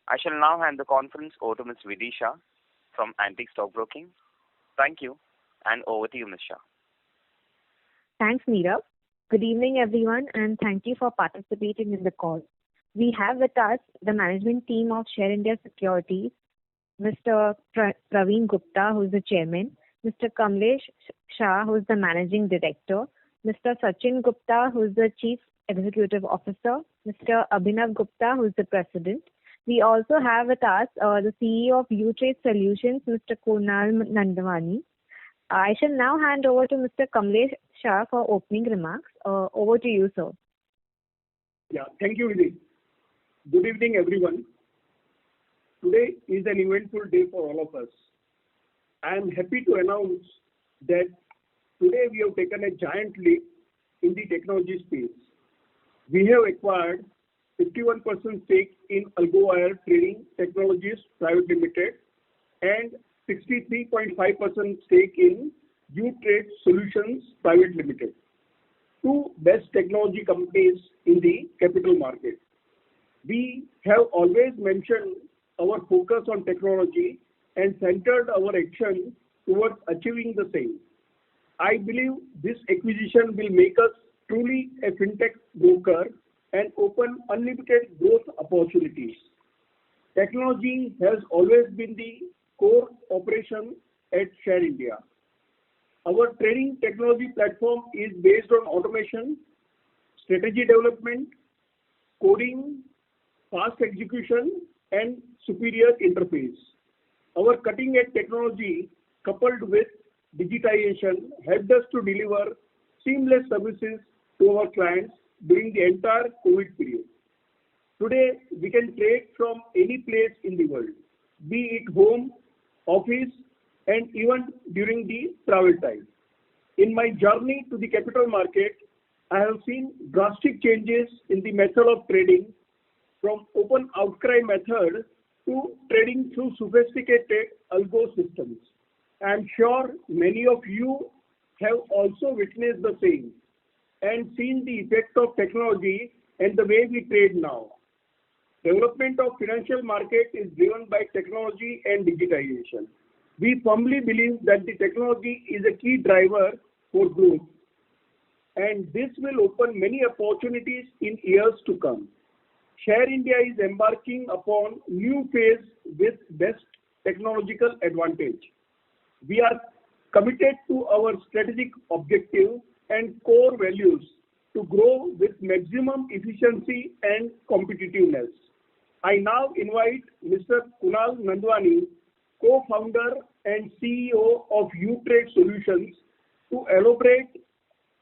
I shall now hand the conference over to Ms. Vidisha from Antique Stock Broking. Thank you, and over to you, Ms. Shah. Thanks, Neerav. Good evening, everyone, and thank you for participating in the call. We have with us the management team of Share India Securities, Mr. Praveen Gupta, who is the chairman, Mr. Kamlesh Shah, who is the managing director, Mr. Sachin Gupta, who is the chief executive officer, Mr. Abhinav Gupta, who is the president. We also have with us the CEO of U-Trade Solutions, Mr. Kunal Nandwani. I shall now hand over to Mr. Kamlesh Shah for opening remarks. Over to you, sir. Yeah, thank you, Vidhi. Good evening, everyone. Today is an eventful day for all of us. I am happy to announce that today we have taken a giant leap in the technology space. We have acquired 51% stake in AlgoWire Trading Technologies Private Limited and 63.5% stake in U-Trade Solutions Private Limited, two best technology companies in the capital market. We have always mentioned our focus on technology and centered our action towards achieving the same. I believe this acquisition will make us truly a fintech broker and open unlimited growth opportunities. Technology has always been the core operation at Share India. Our trading technology platform is based on automation, strategy development, coding, fast execution, and superior interface. Our cutting-edge technology, coupled with digitization, helped us to deliver seamless services to our clients during the entire COVID period. Today, we can trade from any place in the world, be it home, office, and even during the travel time. In my journey to the capital market, I have seen drastic changes in the method of trading from open outcry method to trading through sophisticated algo systems. I am sure many of you have also witnessed the same and seen the effect of technology and the way we trade now. Development of financial market is driven by technology and digitization. We firmly believe that the technology is a key driver for growth, and this will open many opportunities in years to come. Share India is embarking upon new phase with best technological advantage. We are committed to our strategic objective and core values to grow with maximum efficiency and competitiveness. I now invite Mr. Kunal Nandwani, co-founder and CEO of U-Trade Solutions, to elaborate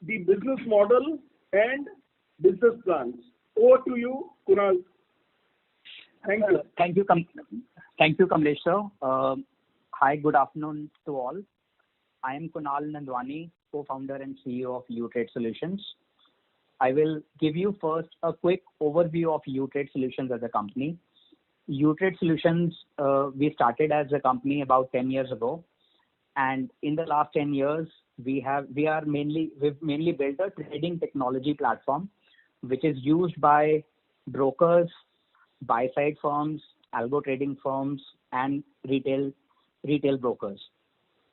the business model and business plans. Over to you, Kunal. Thank you. Thank you, Kamlesh sir. Hi, good afternoon to all. I am Kunal Nandwani, co-founder and CEO of U-Trade Solutions. I will give you first a quick overview of U-Trade Solutions as a company. U-Trade Solutions, we started as a company about 10 years ago, and in the last 10 years, we've mainly built a trading technology platform, which is used by brokers, buy-side firms, algo trading firms, and retail brokers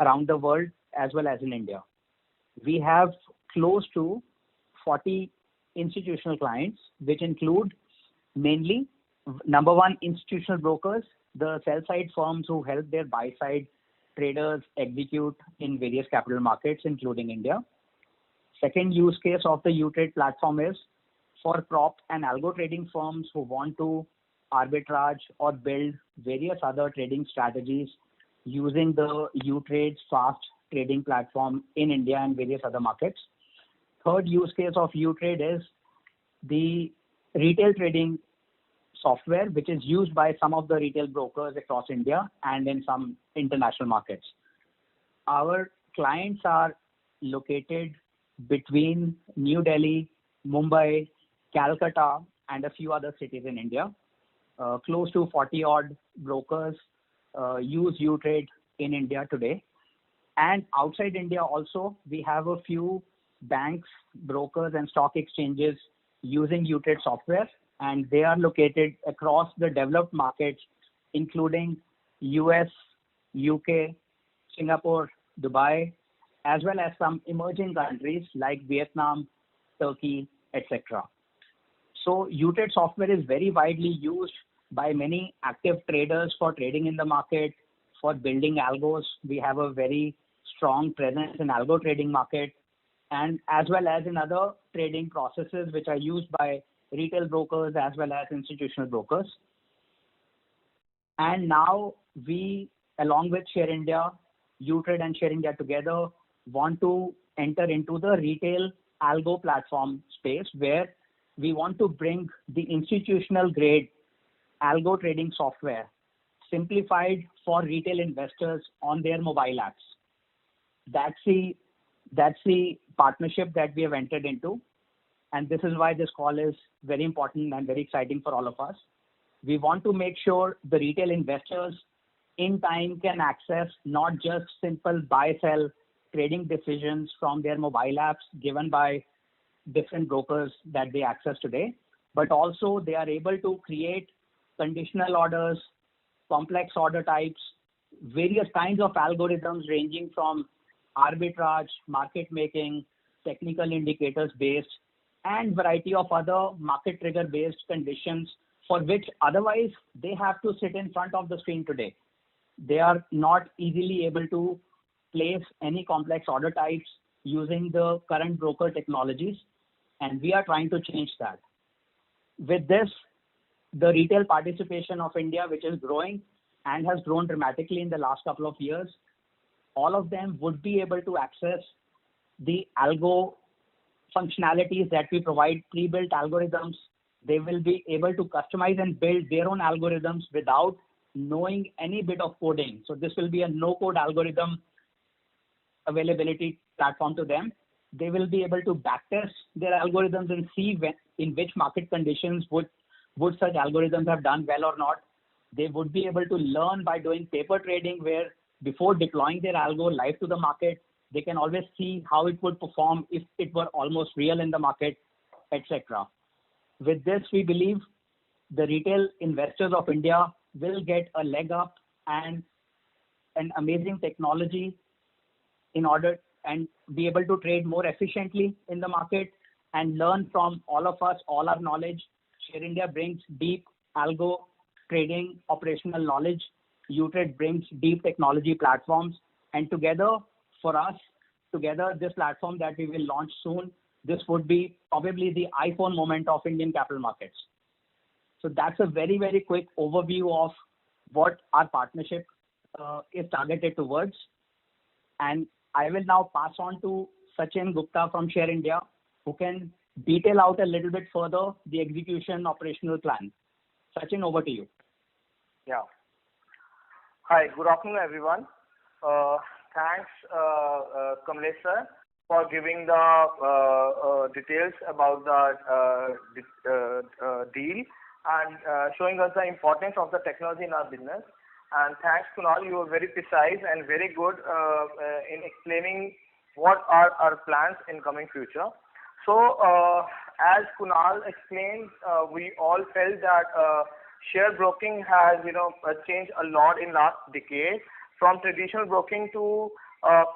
around the world as well as in India. We have close to 40 institutional clients, which include mainly number one, institutional brokers, the sell-side firms who help their buy-side traders execute in various capital markets, including India. Second use case of the U-Trade platform is for prop and algo trading firms who want to arbitrage or build various other trading strategies using the U-Trade's fast trading platform in India and various other markets. Third use case of U-Trade is the retail trading software, which is used by some of the retail brokers across India and in some international markets. Our clients are located between New Delhi, Mumbai, Calcutta, and a few other cities in India. Close to 40 odd brokers use U-Trade in India today. And outside India also, we have a few banks, brokers, and stock exchanges using U-Trade software and they are located across the developed markets, including US, UK, Singapore, Dubai, as well as some emerging countries like Vietnam, Turkey, etc. So UTrade software is very widely used by many active traders for trading in the market, for building algos. We have a very strong presence in algo trading market, and as well as in other trading processes which are used by retail brokers as well as institutional brokers. And now we, along with Share India, UTrade and Share India together, want to enter into the retail algo platform space, where we want to bring the institutional grade algo trading software simplified for retail investors on their mobile apps. That's the partnership that we have entered into, and this is why this call is very important and very exciting for all of us. We want to make sure the retail investors in time can access not just simple buy-sell trading decisions from their mobile apps given by different brokers that they access today, but also they are able to create conditional orders, complex order types, various kinds of algorithms ranging from arbitrage, market making, technical indicators based, and variety of other market trigger based conditions for which otherwise they have to sit in front of the screen today. They are not easily able to place any complex order types using the current broker technologies, and we are trying to change that. With this, the retail participation of India, which is growing and has grown dramatically in the last couple of years, all of them would be able to access the algo functionalities that we provide, pre-built algorithms. They will be able to customize and build their own algorithms without knowing any bit of coding. So this will be a no-code algorithm availability platform to them. They will be able to backtest their algorithms and see in which market conditions would such algorithms have done well or not. They would be able to learn by doing paper trading, where before deploying their algo live to the market, they can always see how it would perform if it were almost real in the market, etc. With this, we believe the retail investors of India will get a leg up and an amazing technology in order and be able to trade more efficiently in the market and learn from all of us, all our knowledge. Share India brings deep algo trading operational knowledge. UTrade brings deep technology platforms, and together, for us, this platform that we will launch soon, this would be probably the iPhone moment of Indian capital markets. So that's a very, very quick overview of what our partnership is targeted towards. And I will now pass on to Sachin Gupta from Share India, who can detail out a little bit further the execution operational plan. Sachin, over to you. Yeah. Hi, good afternoon, everyone. Thanks, Kamlesh sir, for giving the details about the deal and showing us the importance of the technology in our business. And thanks, Kunal, you were very precise and very good in explaining what are our plans in coming future. So, as Kunal explained, we all felt that share broking has, changed a lot in last decade, from traditional broking to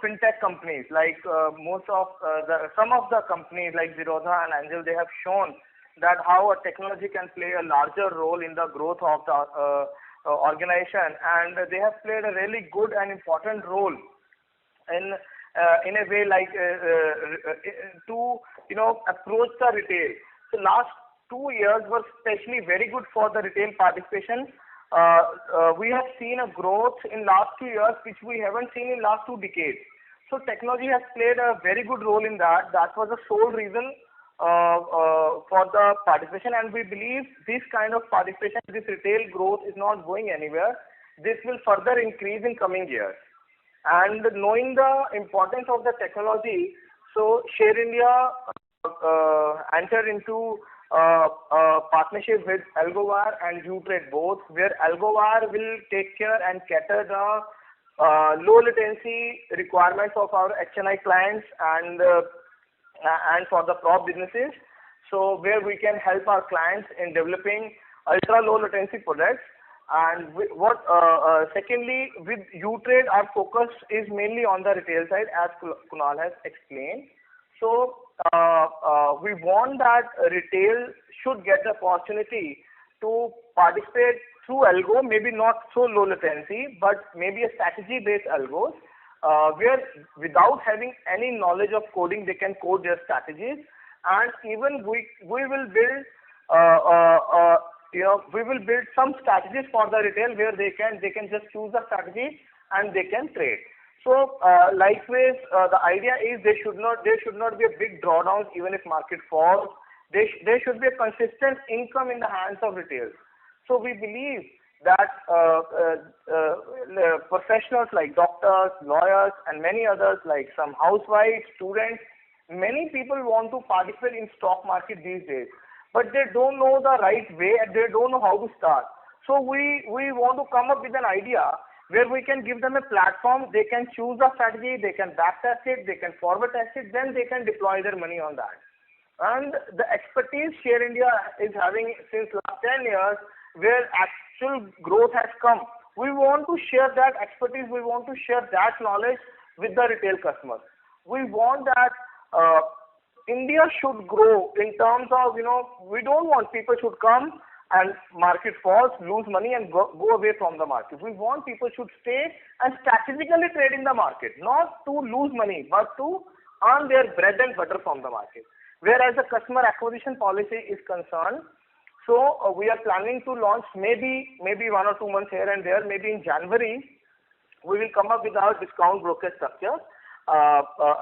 fintech companies. Like some of the companies like Zerodha and Angel, they have shown that how a technology can play a larger role in the growth of the organization, and they have played a really good and important role in a way like to approach the retail. So last 2 years were especially very good for the retail participation. We have seen a growth in last 2 years which we haven't seen in last 2 decades. So technology has played a very good role in that. That was the sole reason for the participation, and we believe this kind of participation, this retail growth is not going anywhere. This will further increase in coming years. And knowing the importance of the technology, so Share India entered into partnership with AlgoWire and UTrade both, where AlgoWire will take care and cater the low latency requirements of our HNI clients and for the prop businesses. So where we can help our clients in developing ultra low latency products. And secondly, with U-Trade, our focus is mainly on the retail side, as Kunal has explained. So we want that retail should get the opportunity to participate through algo, maybe not so low latency, but maybe a strategy-based algos, where without having any knowledge of coding, they can code their strategies. And even we will build we will build some strategies for the retail where they can just choose the strategy and they can trade. So likewise, the idea is there should not be a big drawdowns even if market falls. There should be a consistent income in the hands of retail. So we believe that professionals like doctors, lawyers, and many others like some housewives, students, many people want to participate in stock market these days, but they don't know the right way and they don't know how to start. So we want to come up with an idea where we can give them a platform. They can choose a strategy, they can back test it, they can forward test it, then they can deploy their money on that. And the expertise Share India is having since last 10 years, where actual growth has come. We want to share that expertise, we want to share that knowledge with the retail customers. We want that India should grow in terms of, we don't want people should come and market falls, lose money and go away from the market. We want people should stay and strategically trade in the market, not to lose money, but to earn their bread and butter from the market. Whereas the customer acquisition policy is concerned, so we are planning to launch maybe 1 or 2 months here and there, maybe in January, we will come up with our discount broker structure.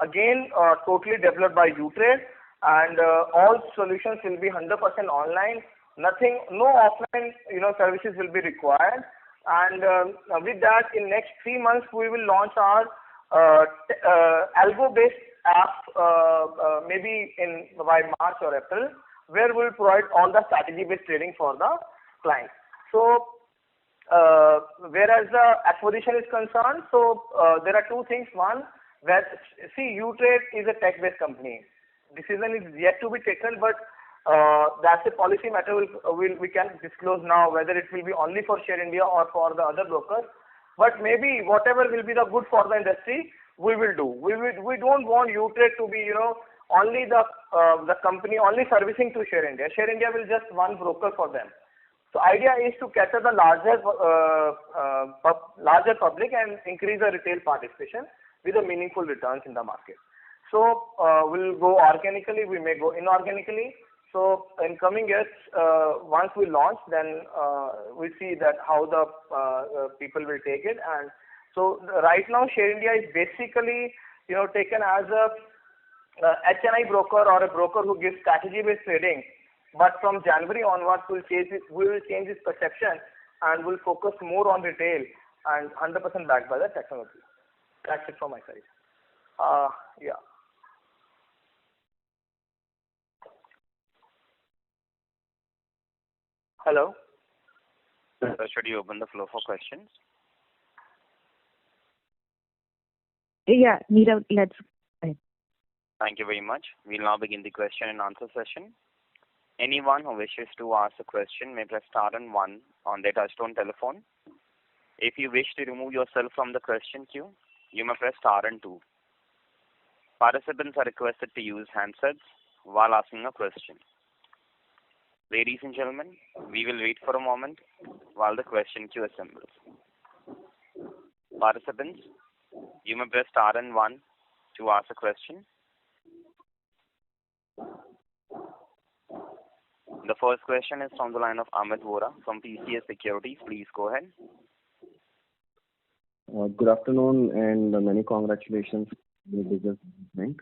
Again, totally developed by U-Trade, and all solutions will be 100% online. No offline, services will be required. And with that, in next 3 months, we will launch our algo-based app, maybe by March or April, where we'll provide all the strategy-based trading for the client. So, whereas the acquisition is concerned, so there are two things. One, that U-Trade is a tech-based company. Decision is yet to be taken, but that's a policy matter. We can disclose now whether it will be only for Share India or for the other brokers. But maybe whatever will be the good for the industry, we will do. We don't want U-Trade to be only the company only servicing to Share India. Share India will just one broker for them. So idea is to cater the larger public and increase the retail participation with a meaningful returns in the market. So we'll go organically, we may go inorganically. So in coming years, once we launch, then we see that how the people will take it. And so right now, Share India is basically taken as a HNI broker or a broker who gives strategy-based trading. But from January onwards, we will change its perception and we'll focus more on retail and 100% backed by the technology. That's it from my side. Yeah. Hello. Should you open the floor for questions? Yeah, Nirav, let's. Thank you very much. We'll now begin the question and answer session. Anyone who wishes to ask a question may press star and 1 on their touchtone telephone. If you wish to remove yourself from the question queue, you may press star and 2. Participants are requested to use handsets while asking a question. Ladies and gentlemen, we will wait for a moment while the question queue assembles. Participants, you may press star and 1 to ask a question. The first question is from the line of Amit Vora from PCS Securities. Please go ahead. Good afternoon and many congratulations to the business development.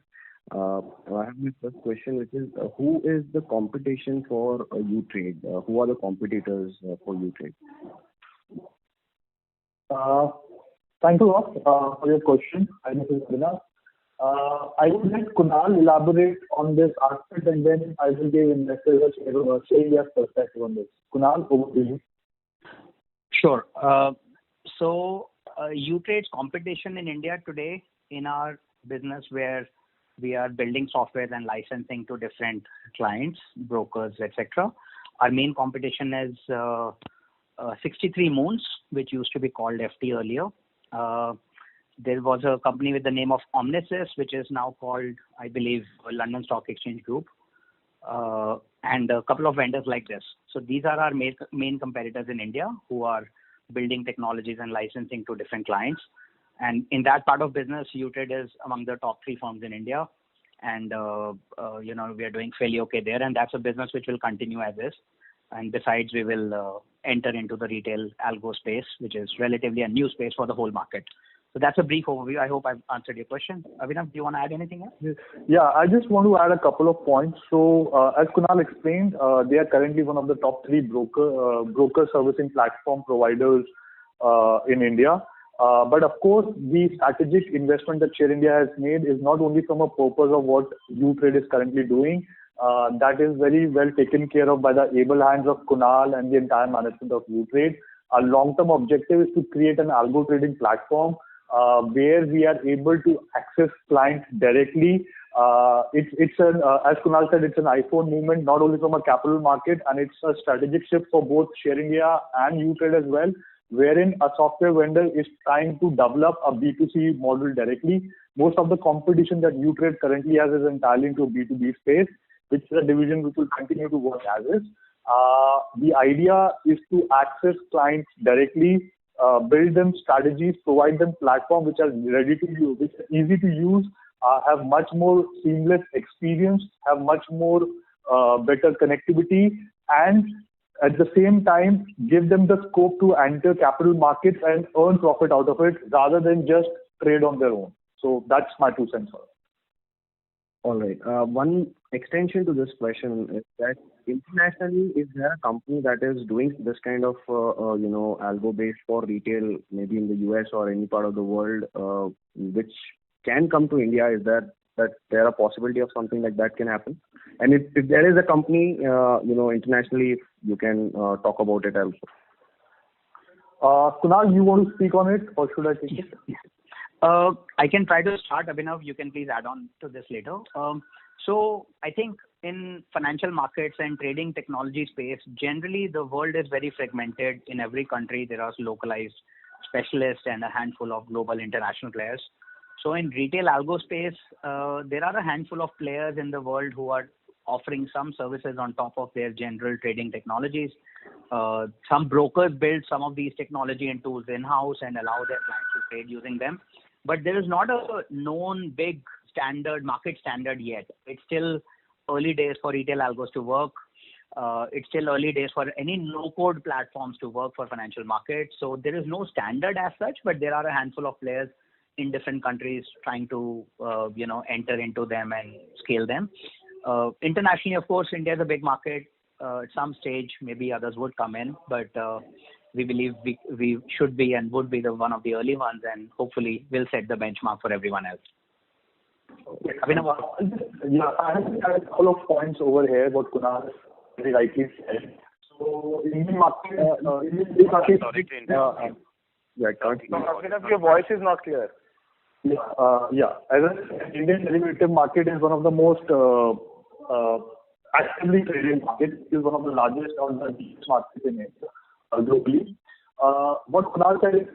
I have my first question, which is who is the competition for U-Trade? Who are the competitors for U-Trade? Thank you for your question. Hi, Mr. Abhinav. I would let Kunal elaborate on this aspect and then I will give investors a share their perspective on this. Kunal, over to you. Sure. So U-Trade's competition in India today in our business, where we are building software and licensing to different clients, brokers, etc. Our main competition is 63 Moons, which used to be called FT earlier. There was a company with the name of Omnisys, which is now called, I believe, London Stock Exchange Group, and a couple of vendors like this. So these are our main competitors in India who are building technologies and licensing to different clients. And in that part of business, UTrade is among the top 3 firms in India. And, we are doing fairly okay there. And that's a business which will continue as is. And besides, we will enter into the retail algo space, which is relatively a new space for the whole market. So that's a brief overview. I hope I've answered your question. Abhinav, do you want to add anything else? Yeah, I just want to add a couple of points. So, as Kunal explained, they are currently one of the top 3 broker servicing platform providers in India. But of course, the strategic investment that Share India has made is not only from a purpose of what UTrade is currently doing. That is very well taken care of by the able hands of Kunal and the entire management of UTrade. Our long-term objective is to create an algo trading platform where we are able to access clients directly. It's as Kunal said, it's an iPhone movement, not only from a capital market, and it's a strategic shift for both Share India and UTrade as well, wherein a software vendor is trying to develop a B2C model directly. Most of the competition that UTrade currently has is entirely into a B2B space, which is a division which will continue to work as is. The idea is to access clients directly, build them strategies, provide them platforms which are ready to use, which are easy to use, have much more seamless experience, have much more better connectivity, and at the same time give them the scope to enter capital markets and earn profit out of it rather than just trade on their own. So that's my 2 cents. All right. One extension to this question is that internationally, is there a company that is doing this kind of, algo based for retail, maybe in the US or any part of the world, which can come to India? Is that there a possibility of something like that can happen? And if there is a company, internationally, if you can talk about it also. Kunal, you want to speak on it, or should I take it? I can try to start. Abhinav, you can please add on to this later. So I think in financial markets and trading technology space, generally the world is very fragmented. In every country, there are localized specialists and a handful of global international players. So in retail algo space, there are a handful of players in the world who are offering some services on top of their general trading technologies. Some brokers build some of these technology and tools in-house and allow their clients to trade using them. But there is not a known big market standard yet. It's still early days for retail algos to work. It's still early days for any no-code platforms to work for financial markets. So there is no standard as such, but there are a handful of players in different countries trying to, enter into them and scale them. Internationally, of course, India is a big market. At some stage, maybe others would come in, but we believe we should be and would be one of the early ones, and hopefully will set the benchmark for everyone else. Yeah, I have a couple of points over here, what Kunal very rightly said. So, Indian market, Sorry to interrupt. Abhinav, your voice is not clear. Yeah. As I said, Indian derivative market is one of the most actively traded markets. It is one of the largest or the deepest markets in India globally. What Kunal said is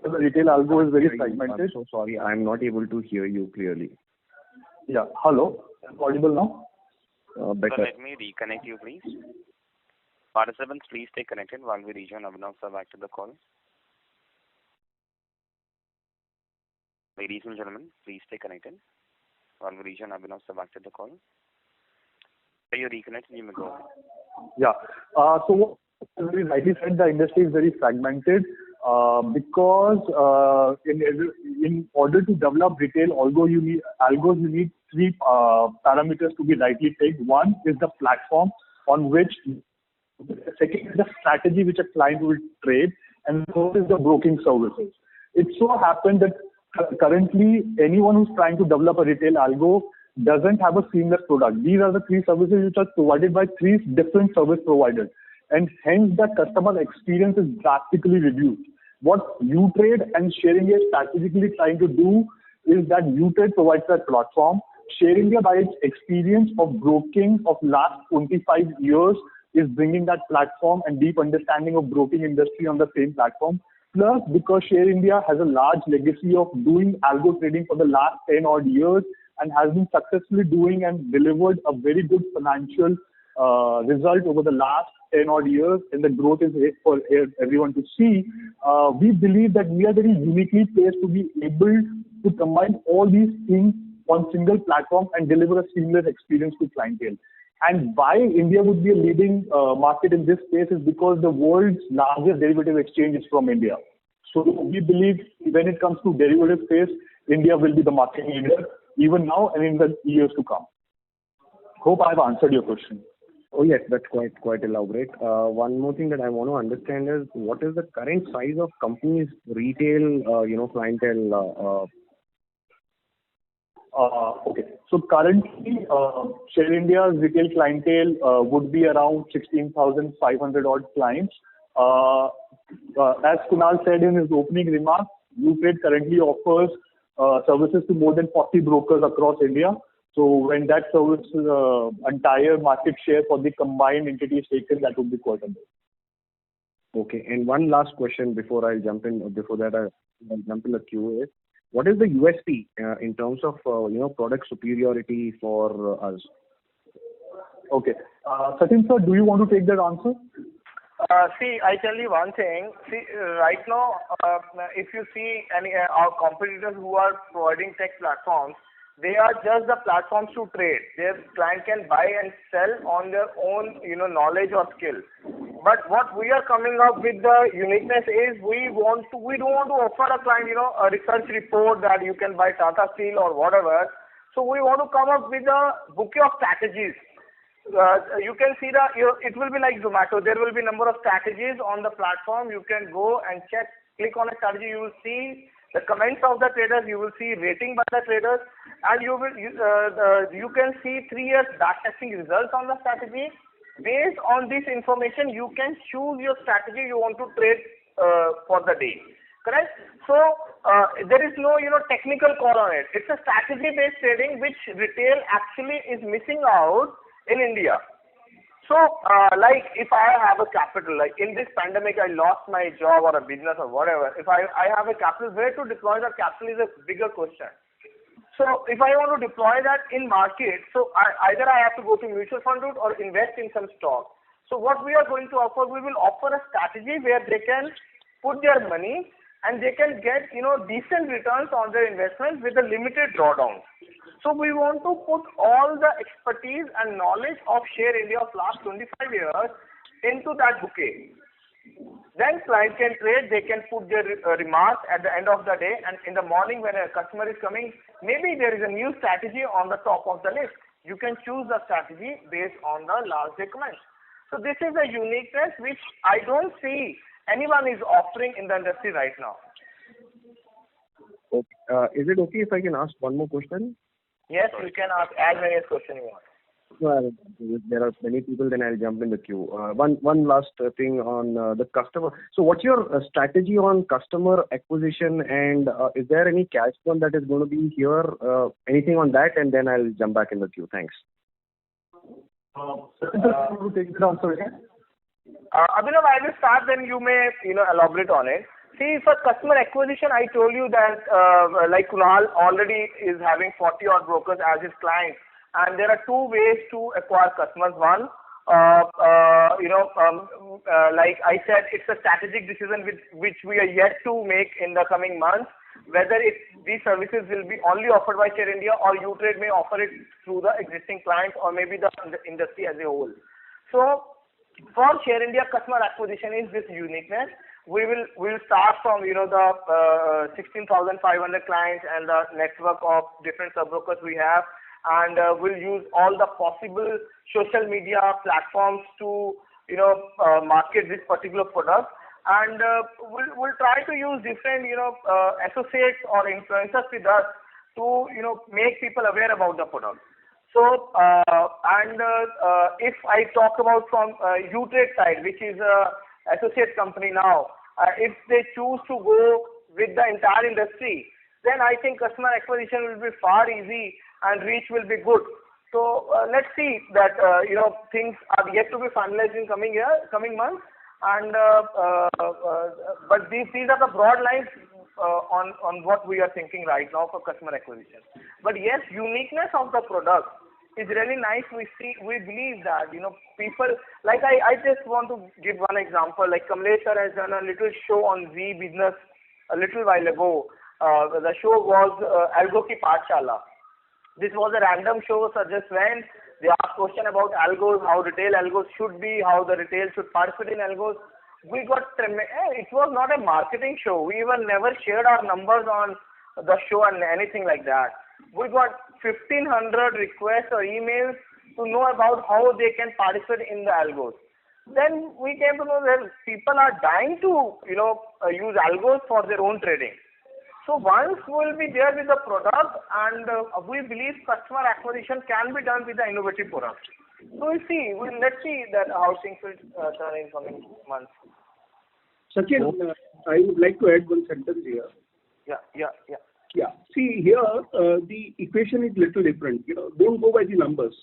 the retail algo is very fragmented. I'm so sorry, I'm not able to hear you clearly. Yeah. Hello. Am I audible now? Better. So let me reconnect you, please. Participants, please stay connected while we rejoin Abhinav sir back to the call. Ladies and gentlemen, please stay connected while we rejoin Abhinav sir back to the call. Are you reconnected? You may go ahead. Yeah. So, as we rightly said, the industry is very fragmented because in order to develop retail algos, you need 3 parameters to be rightly taken. One is the platform on which, second is the strategy which a client will trade, and third is the broking services. It so happened that currently anyone who's trying to develop a retail algo doesn't have a seamless product. These are the 3 services which are provided by 3 different service providers, and hence the customer experience is drastically reduced. What UTrade and Share India is strategically trying to do is that UTrade provides that platform. Share India, by its experience of broking of last 25 years, is bringing that platform and deep understanding of broking industry on the same platform. Plus, because Share India has a large legacy of doing algo trading for the last 10 odd years and has been successfully doing and delivered a very good financial result over the last 10 odd years, and the growth is for everyone to see. We believe that we are very uniquely placed to be able to combine all these things on single platform and deliver a seamless experience to clientele. And why India would be a leading market in this space is because the world's largest derivative exchange is from India. So we believe when it comes to derivative space, India will be the market leader even now and in the years to come. Hope I've answered your question. Oh yes, that's quite elaborate. One more thing that I want to understand is what is the current size of companies retail, clientele? Okay. So currently, Share India's retail clientele would be around 16,500 odd clients. As Kunal said in his opening remarks, UTrade currently offers services to more than 40 brokers across India. So when that service entire market share for the combined entity is taken, that would be quite a bit. Okay. And one last question before I jump in. Before that, I'll jump in the queue is, what is the USP in terms of product superiority for us? Okay. Sachin sir, do you want to take that answer? See, I tell you one thing. See, right now, if you see any our competitors who are providing tech platforms, they are just the platforms to trade. Their client can buy and sell on their own, knowledge or skill. But what we are coming up with the uniqueness is we don't want to offer a client, a research report that you can buy Tata Steel or whatever. So we want to come up with a bouquet of strategies. You can see it will be like Zomato. There will be number of strategies on the platform. You can go and click on a strategy. You will see the comments of the traders. You will see rating by the traders, and you can see 3 years back testing results on the strategy. Based on this information, you can choose your strategy you want to trade for the day. Correct? So there is no technical call on it. It's a strategy-based trading which retail actually is missing out in India. So like if I have a capital, like in this pandemic I lost my job or a business or whatever, if I have a capital, where to deploy that capital is a bigger question. So if I want to deploy that in market, so either I have to go to mutual fund route or invest in some stock. So what we are going to offer, we will offer a strategy where they can put their money and they can get decent returns on their investment with a limited drawdown. So we want to put all the expertise and knowledge of Share India of last 25 years into that bouquet. Then client can trade, they can put their remarks at the end of the day, and in the morning when a customer is coming, maybe there is a new strategy on the top of the list. You can choose the strategy based on the last day comments. So this is a uniqueness which I don't see anyone is offering in the industry right now. Okay. Is it okay if I can ask one more question? Yes, you can ask as many questions you want. Well, there are many people, then I'll jump in the queue. One last thing on the customer. So what's your strategy on customer acquisition, and is there any cash burn that is going to be here? Anything on that, and then I'll jump back in the queue. Thanks. Abhinav, I will start, then you may elaborate on it. See, for customer acquisition, I told you that like Kunal already is having 40 odd brokers as his clients. And there are two ways to acquire customers. One, like I said, it's a strategic decision which we are yet to make in the coming months, whether these services will be only offered by Share India or UTrade may offer it through the existing clients or maybe the industry as a whole. So for Share India, customer acquisition is this uniqueness. We'll start from the 16,500 clients and the network of different sub-brokers we have. And we'll use all the possible social media platforms to market this particular product, and we'll try to use different associates or influencers with us to make people aware about the product. So if I talk about from UTrade side, which is a associate company now, if they choose to go with the entire industry, then I think customer acquisition will be far easy and reach will be good. So let's see that things are yet to be finalized in coming months, and but these are the broad lines on what we are thinking right now for customer acquisition. But yes, uniqueness of the product is really nice. We believe that people like I just want to give one example. Like Kamlesh sir has done a little show on Zee Business a little while ago. The show was Algo Ki Pathshala. This was a random show, so just went. They asked question about algos, how retail algos should be, how the retail should participate in algos. We got it was not a marketing show. We even never shared our numbers on the show and anything like that. We got 1,500 requests or emails to know about how they can participate in the algos. Then we came to know that people are dying to use algos for their own trading. So once we'll be there with the product, and we believe customer acquisition can be done with the innovative product. So let's see that how things will turn in coming months. Sachin, I would like to add one sentence here. Yeah. See here, the equation is little different. Don't go by the numbers.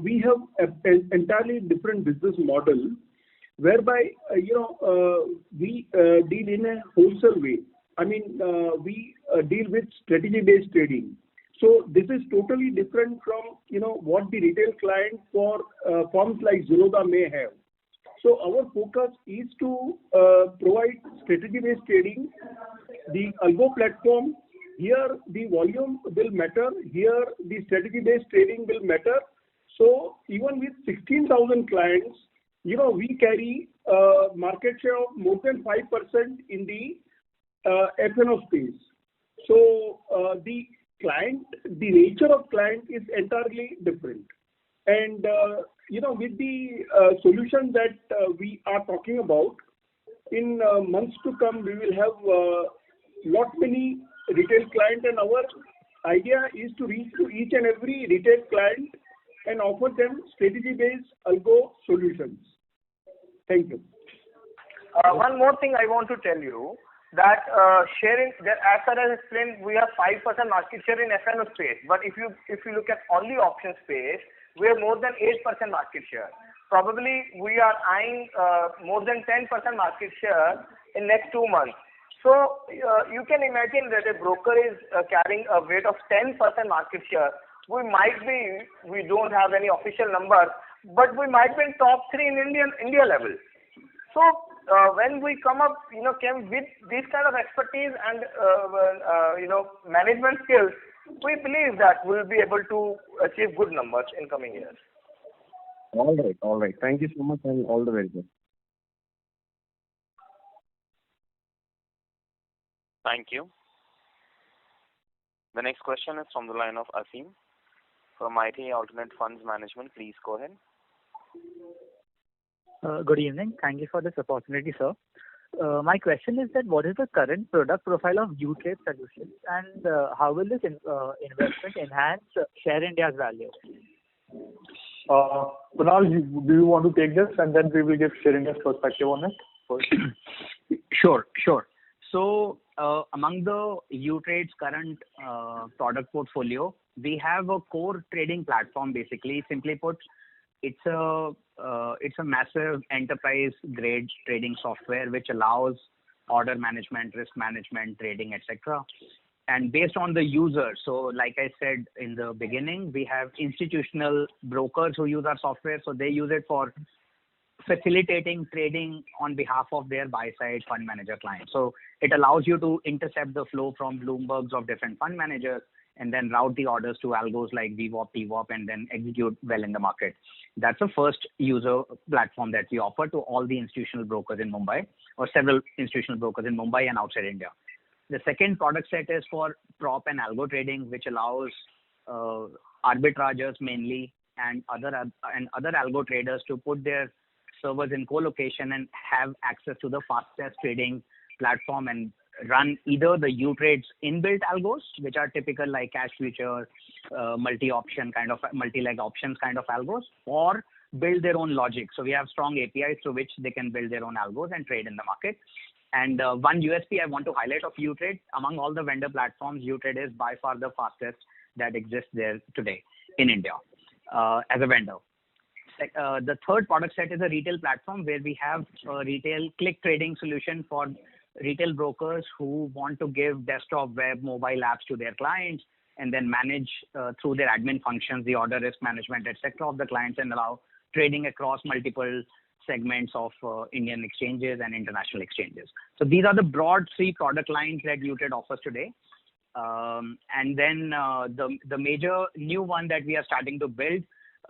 We have an entirely different business model, whereby we deal in a wholesale way. I mean, we deal with strategy-based trading. So this is totally different from what the retail client for firms like Zerodha may have. So our focus is to provide strategy-based trading. The algo platform, here the volume will matter. Here the strategy-based trading will matter. So even with 16,000 clients, we carry market share of more than 5% in the F&O space. So the nature of client is entirely different. And with the solution that we are talking about, in months to come, we will have lot many retail clients, and our idea is to reach to each and every retail client and offer them strategy-based algo solutions. Thank you. One more thing I want to tell you, that sharing that as far as explained, we have 5% market share in F&O space. But if you look at only option space, we have more than 8% market share. Probably we are eyeing more than 10% market share in next 2 months. So you can imagine that a broker is carrying a weight of 10% market share. We don't have any official number, but we might be in top 3 in India level. So when we came with this kind of expertise and management skills, we believe that we'll be able to achieve good numbers in coming years. All right. Thank you so much, and all the very best. Thank you. The next question is from the line of Asim from IT Alternate Funds Management. Please go ahead. Good evening. Thank you for this opportunity, sir. My question is that what is the current product profile of U-Trade Solutions, and how will this investment enhance Share India's value? Kunal, do you want to take this, and then we will give Share India's perspective on it first? Sure. So among the U-Trade's current product portfolio, we have a core trading platform. Basically, simply put, it's a massive enterprise grade trading software which allows order management, risk management, trading, etc. And based on the user, so like I said in the beginning, we have institutional brokers who use our software, so they use it for facilitating trading on behalf of their buy-side fund manager clients. So it allows you to intercept the flow from Bloombergs of different fund managers and then route the orders to algos like VWAP, TWAP, and then execute well in the market. That's the first user platform that we offer to all the institutional brokers in Mumbai, or several institutional brokers in Mumbai and outside India. The second product set is for prop and algo trading, which allows arbitrageurs mainly and other algo traders to put their servers in co-location and have access to the fastest trading platform and run either the U-Trade's inbuilt algos, which are typical like cash future, multi-option kind of multi-leg options kind of algos, or build their own logic. So we have strong APIs through which they can build their own algos and trade in the market. And one USP I want to highlight of U-Trade, among all the vendor platforms, U-Trade is by far the fastest that exists there today in India as a vendor. The third product set is a retail platform where we have a retail click trading solution for retail brokers who want to give desktop, web, mobile apps to their clients and then manage through their admin functions, the order risk management, etc. of the clients and allow trading across multiple segments of Indian exchanges and international exchanges. So these are the broad three product lines that U-Trade offers today. And then the major new one that we are starting to build,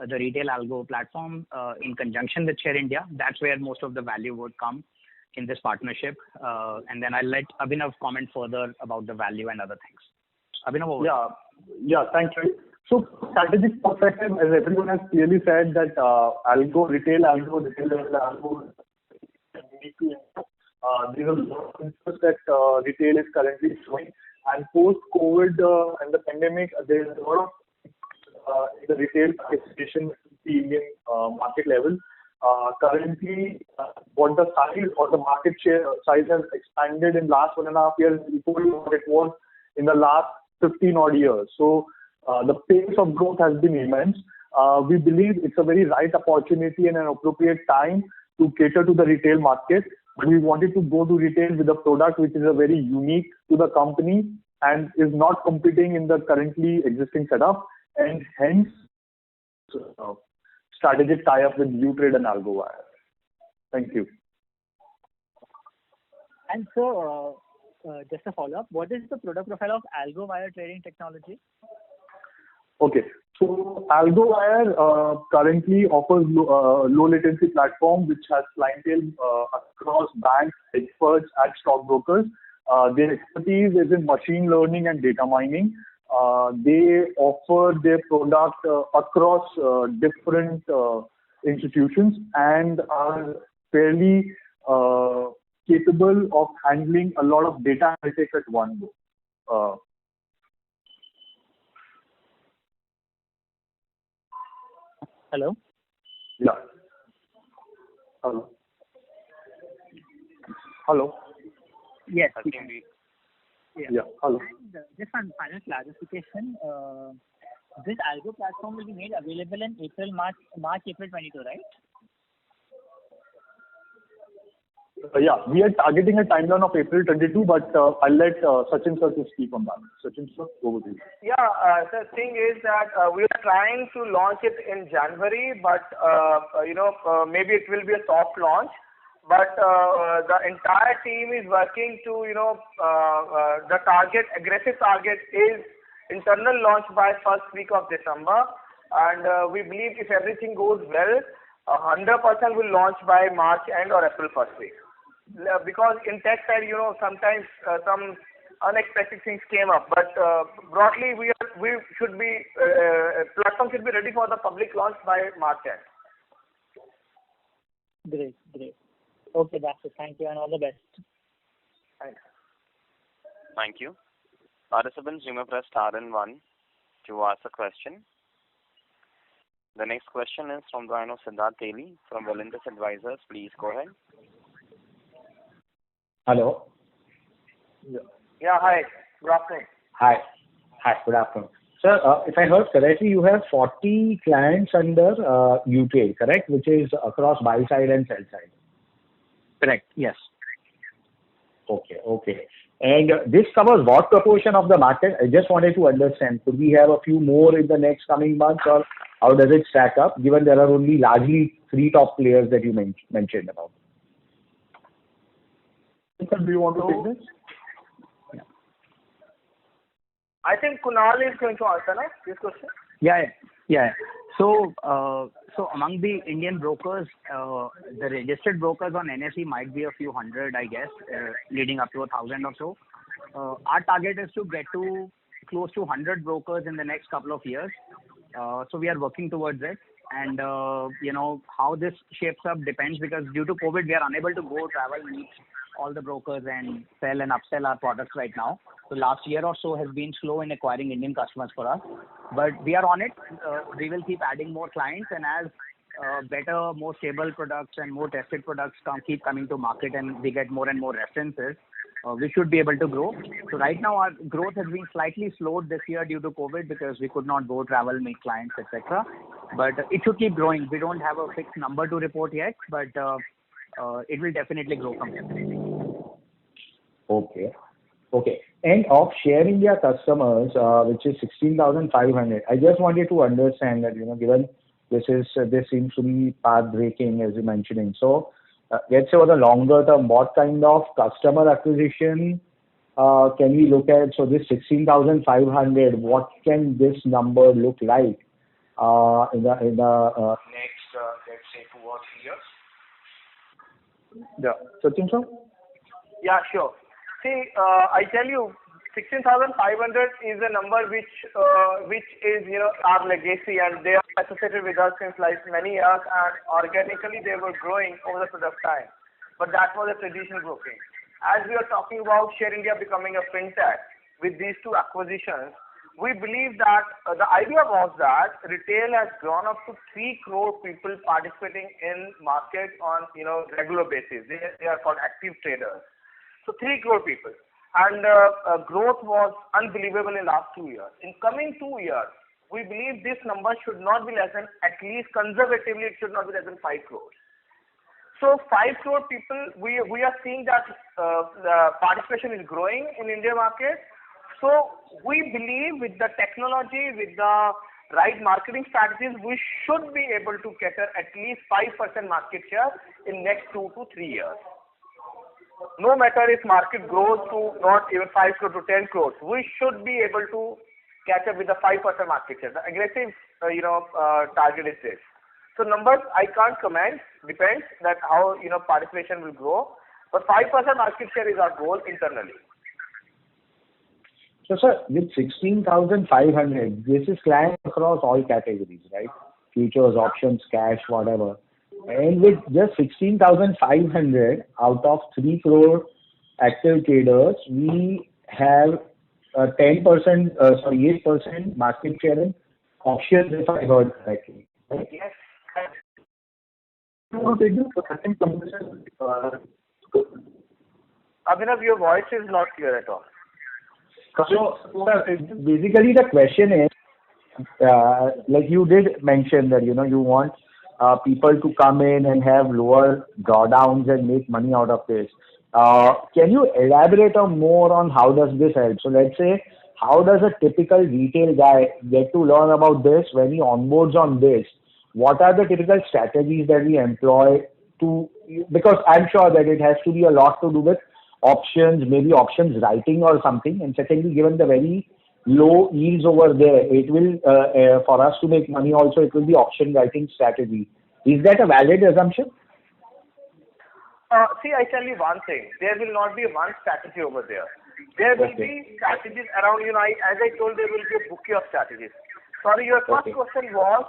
the retail algo platform in conjunction with Share India. That's where most of the value would come in this partnership. And then I'll let Abhinav comment further about the value and other things. Abhinav, over. Yeah, thank you. So strategic perspective, as everyone has clearly said, that retail algo, these are the interest that retail is currently showing. And post-COVID and the pandemic, there is a lot of in the retail participation in the Indian market level. Currently, what the size or the market share size has expanded in last 1.5 years equal to what it was in the last 15 odd years. So the pace of growth has been immense. We believe it's a very right opportunity and an appropriate time to cater to the retail market. We wanted to go to retail with a product which is a very unique to the company and is not competing in the currently existing setup, and hence strategic tie-up with U-Trade and AlgoWire. Thank you. And so, just a follow-up, what is the product profile of AlgoWire trading technology? Okay, so AlgoWire currently offers low latency platform which has clientele across banks, experts, and stockbrokers. Their expertise is in machine learning and data mining. They offer their product across different institutions and are fairly capable of handling a lot of data analytics at one go. Hello? Yeah. Hello? Yes. Yeah. Hello. And just one final clarification. This algo platform will be made available in April 22, right? Yeah, we are targeting a timeline of April 22, but I'll let Sachin sir to speak on that. Sachin sir, over to you. Yeah, the thing is that we are trying to launch it in January, but maybe it will be a soft launch. But the entire team is working to, the aggressive target is internal launch by first week of December. And we believe if everything goes well, 100% will launch by March end or April first week. Because in tech side, sometimes some unexpected things came up. But broadly, platform should be ready for the public launch by March end. Great. Okay, that's it. Thank you and all the best. Thanks. Thank you. Participants, you may press star and 1 to ask a question. The next question is from the line of Siddharth Teli from Valentis Advisors. Please go ahead. Hello. Yeah, hi. Good afternoon. Hi, good afternoon. Sir, if I heard correctly, you have 40 clients under U-Trade, correct? Which is across buy side and sell side. Correct. Yes. Okay. And this covers what proportion of the market? I just wanted to understand. Could we have a few more in the next coming months, or how does it stack up, given there are only largely 3 top players that you mentioned about? Do you want to take this? I think Kunal is going to answer this question. Yeah. So among the Indian brokers, the registered brokers on NSE might be a few hundred, I guess, leading up to 1,000 or so. Our target is to get to close to 100 brokers in the next couple of years. So we are working towards it. And, how this shapes up depends, because due to COVID, we are unable to go travel, meet all the brokers and sell and upsell our products right now. So last year or so has been slow in acquiring Indian customers for us. But we are on it. We will keep adding more clients. And as better, more stable products and more tested products keep coming to market and we get more and more references, we should be able to grow. So right now our growth has been slightly slowed this year due to COVID because we could not go travel, meet clients, etc. But it should keep growing. We don't have a fixed number to report yet, but it will definitely grow from here. Okay. Okay. And of Share India customers, which is 16,500, I just wanted to understand that, given this seems to be path breaking as you're mentioning. So, let's say over the longer term, what kind of customer acquisition can we look at? So this 16,500, what can this number look like in the next, let's say, 2 or 3 years? Yeah. Sachin sir? Yeah, sure. See, I tell you, 16,500 is a number which is our legacy, and they are associated with us since like many years, and organically they were growing over the period of time. But that was a traditional broking. As we are talking about Share India becoming a fintech with these two acquisitions, we believe that the idea was that retail has grown up to 3 crore people participating in market on regular basis. They are called active traders. So 3 crore people. And growth was unbelievable in last 2 years. In coming 2 years, we believe this number should not be less than, at least conservatively, it should not be less than 5 crores. So 5 crore people, we are seeing that the participation is growing in India market. So we believe with the technology, with the right marketing strategies, we should be able to cater at least 5% market share in next 2 to 3 years. No matter if market grows to not even 5 crore to 10 crores, we should be able to catch up with the 5% market share. The aggressive, target is this. So numbers I can't comment. Depends that how participation will grow. But 5% market share is our goal internally. So sir, with 16,500, this is clients across all categories, right? Futures, options, cash, whatever. And with just 16,500 out of 3 crore active traders, we have 8% market share in options, if I heard correctly. Right? Yes. Abhinav, your voice is not clear at all. So, sir, basically the question is, like you did mention that, you want people to come in and have lower drawdowns and make money out of this. Can you elaborate on more on how does this help? So let's say, how does a typical retail guy get to learn about this when he onboards on this? What are the typical strategies that we employ to, because I'm sure that it has to be a lot to do with options, maybe options writing or something. And secondly, given the very low yields over there, it will, for us to make money also, it will be option writing strategy. Is that a valid assumption? See, I tell you one thing. There will not be one strategy over there. There will be strategies around, as I told, there will be a bouquet of strategies. Sorry, your first question was,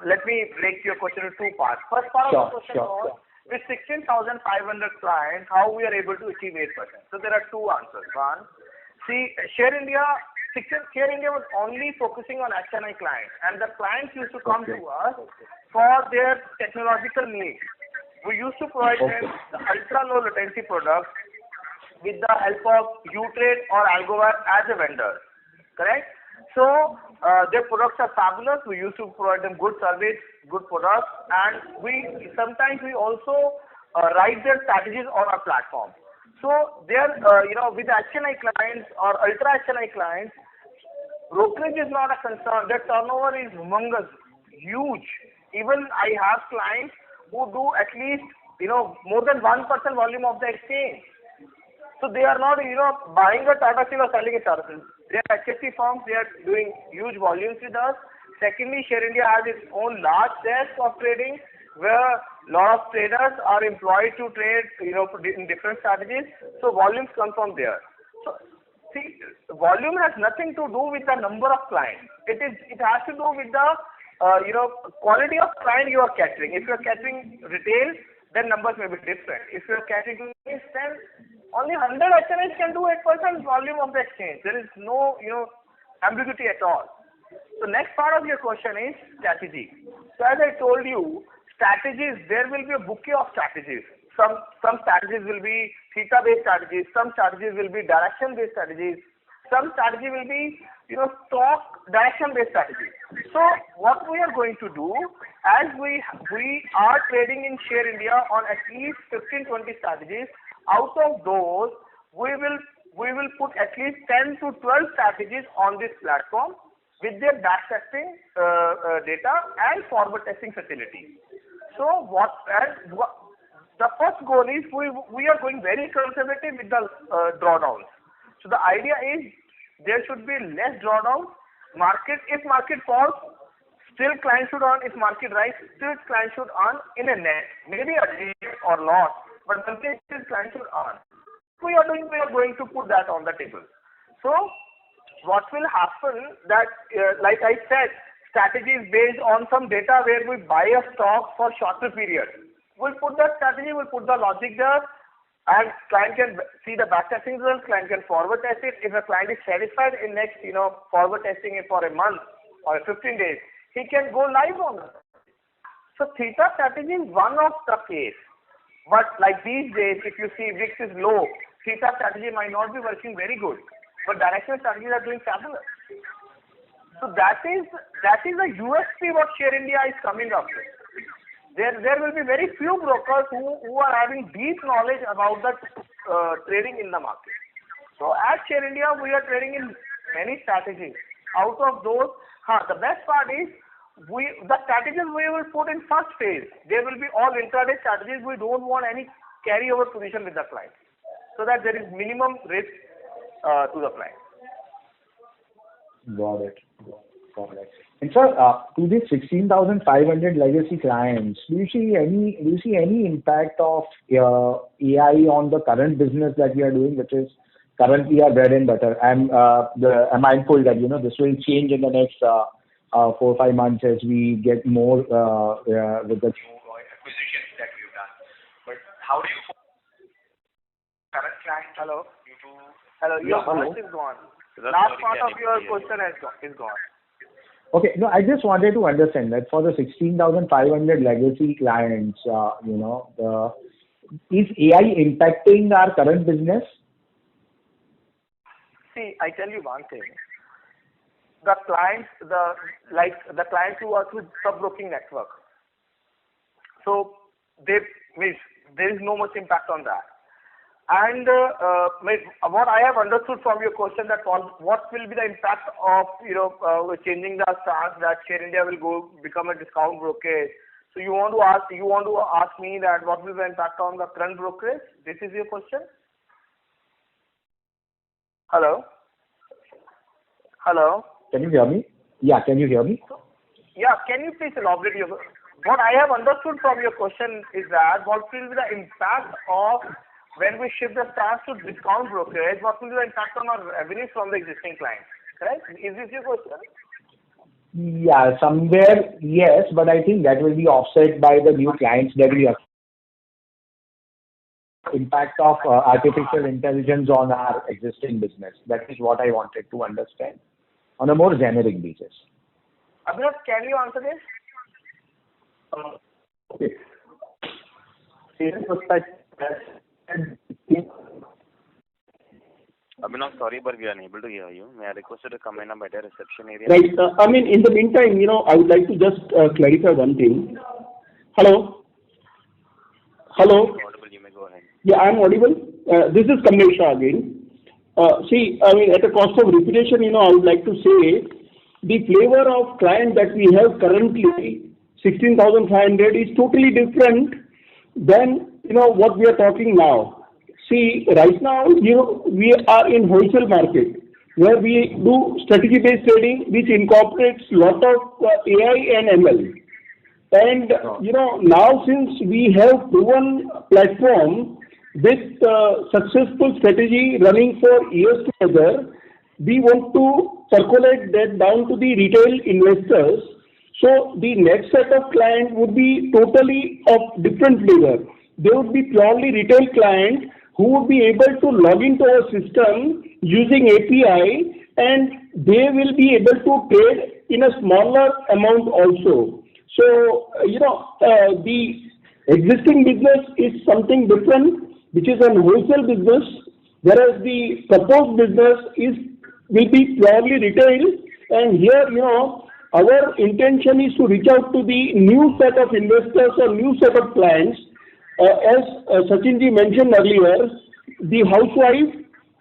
let me break your question into 2 parts. First part of the question was, with 16,500 clients, how we are able to achieve 8%. So there are 2 answers. One, see, Share India was only focusing on HNI clients, and the clients used to come to us for their technological needs. We used to provide them the ultra low latency products with the help of UTrade or Algoware as a vendor. Correct? So their products are fabulous. We used to provide them good service, good products, and sometimes we also write their strategies on our platform. So there, with HNI clients or ultra HNI clients, brokerage is not a concern. Their turnover is humongous, huge. Even I have clients who do at least, more than 1% volume of the exchange. So they are not, buying a Tata Steel or selling a Tata Steel. They are HFT firms. They are doing huge volumes with us. Secondly, Share India has its own large desk of trading where a lot of traders are employed to trade, in different strategies. So volumes come from there. So see, volume has nothing to do with the number of clients. It has to do with the, quality of client you are catering. If you are catering retail, then numbers may be different. If you are catering then only 100 HNIs can do 8% volume of the exchange. There is no, ambiguity at all. So next part of your question is strategy. So as I told you, strategies, there will be a bouquet of strategies. Some strategies will be theta-based strategies, some strategies will be direction-based strategies, some strategy will be, stock direction-based strategies. So what we are going to do, as we are trading in Share India on at least 15-20 strategies, out of those, we will put at least 10 to 12 strategies on this platform with their back testing data and forward testing facility. So the first goal is we are going very conservative with the drawdowns. So the idea is there should be less drawdowns. If market falls, still client should earn. If market rise, still client should earn in a net, maybe a gain or loss, but monthly still client should earn. We are going to put that on the table. So what will happen that, like I said, strategy is based on some data where we buy a stock for shorter period. We'll put that strategy, we'll put the logic there, and client can see the back testing results, client can forward test it. If a client is satisfied in next, forward testing it for a month or 15 days, he can go live on it. So theta strategy is one of the case. But like these days, if you see VIX is low, theta strategy might not be working very good. But directional strategies are doing fabulous. So that is the USP what Share India is coming up with. There will be very few brokers who are having deep knowledge about the trading in the market. So at Share India, we are trading in many strategies. Out of those, the best part is the strategies we will put in first phase. They will be all intraday strategies. We don't want any carryover position with the client, so that there is minimum risk to the client. Got it. And sir, to these 16,500 legacy clients, do you see any impact of AI on the current business that we are doing, which is currently our bread and butter? I'm mindful that this will change in the next 4 or 5 months as we get more with the acquisitions that we've done. But how do you current client? Hello. Your voice is gone. Last part of your question is gone. Okay. No, I just wanted to understand that for the 16,500 legacy clients, is AI impacting our current business? See, I tell you one thing. The clients, the clients who are through sub-broking network, so there is no much impact on that. And what I have understood from your question, that what will be the impact of changing the stance that Share India will become a discount brokerage. So you want to ask me that what will be the impact on the current brokerage? This is your question. Hello. Can you hear me? Yeah, can you hear me? Yeah, can you please elaborate what I have understood from your question is that what will be the impact of when we shift the stance to discount brokerage, what will be the impact on our revenues from the existing clients? Correct? Is this your question? Yeah, somewhere yes, but I think that will be offset by the new clients that we have. Impact of artificial intelligence on our existing business. That is what I wanted to understand on a more generic basis. Abhinav, can you answer this? Okay. Abhinav, sorry, but we are unable to hear you. May I request you to come in a better reception area? Right. In the meantime, I would like to just clarify one thing. Hello? Audible, you may go ahead. Yeah, I'm audible. This is Kamlesh Shah again. At the cost of repetition, I would like to say the flavor of client that we have currently, 16,500, is totally different than, what we are talking now. See, right now, we are in wholesale market where we do strategy-based trading, which incorporates lot of AI and ML. And, now since we have proven platform with successful strategy running for years together, we want to circulate that down to the retail investors. So the next set of clients would be totally of different flavor. They would be purely retail clients who would be able to log into our system using API, and they will be able to trade in a smaller amount also. So, the existing business is something different, which is a wholesale business, whereas the proposed business will be purely retail. And here, our intention is to reach out to the new set of investors or new set of clients. As Sachinji mentioned earlier, the housewife,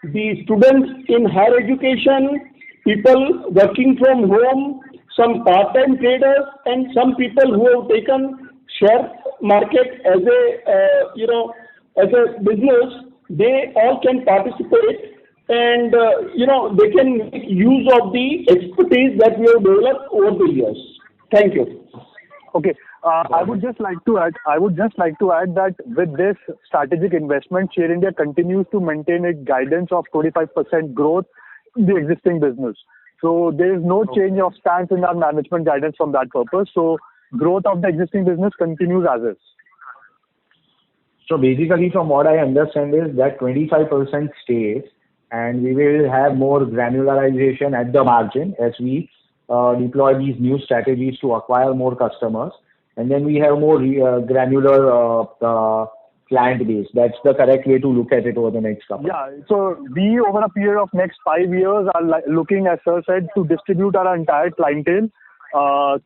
the students in higher education, people working from home, some part-time traders, and some people who have taken share market as a business. They all can participate, and they can make use of the expertise that we have developed over the years. Thank you. Okay. I would just like to add that with this strategic investment, Share India continues to maintain its guidance of 25% growth in the existing business. So there is no change of stance in our management guidance from that purpose. So growth of the existing business continues as is. So basically, from what I understand is that 25% stays, and we will have more granularization at the margin as we deploy these new strategies to acquire more customers. And then we have more granular client base. That's the correct way to look at it over the next couple. Yeah. So we, over a period of next 5 years, are looking, as sir said, to distribute our entire clientele.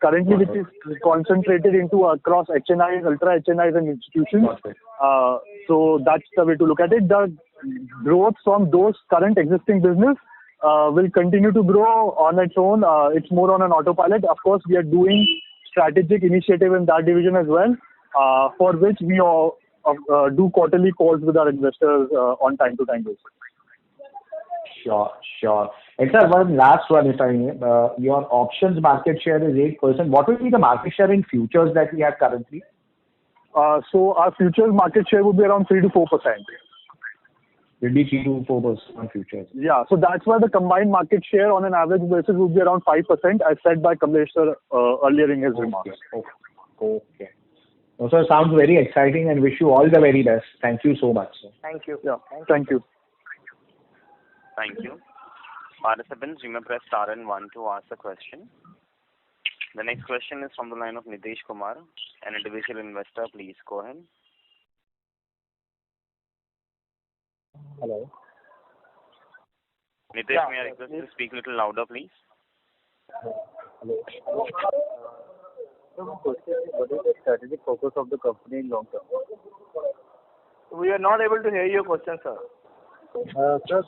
Currently, which is concentrated into across HNIs, ultra HNIs, and institutions. So that's the way to look at it. The growth from those current existing business will continue to grow on its own. It's more on an autopilot. Of course, we are doing strategic initiative in that division as well, for which we all do quarterly calls with our investors on time-to-time basis. Sure. And sir, one last one, if I may. Your options market share is 8%. What will be the market share in futures that we have currently? So our futures market share would be around 3 to 4%. Will be 3 to 4% on futures. Yeah, so that's why the combined market share on an average basis would be around 5%, as said by Kamlesh sir earlier in his remarks. Okay. So, sir, sounds very exciting, and wish you all the very best. Thank you so much, sir. Thank you. Yeah, thank you. Thank you. Participants, you may press star and 1 to ask a question. The next question is from the line of Nitesh Kumar, an individual investor. Please go ahead. Hello. Nitesh, may I request you to speak a little louder, please? Hello. What is the strategic focus of the company in long term? We are not able to hear your question, sir. Sir,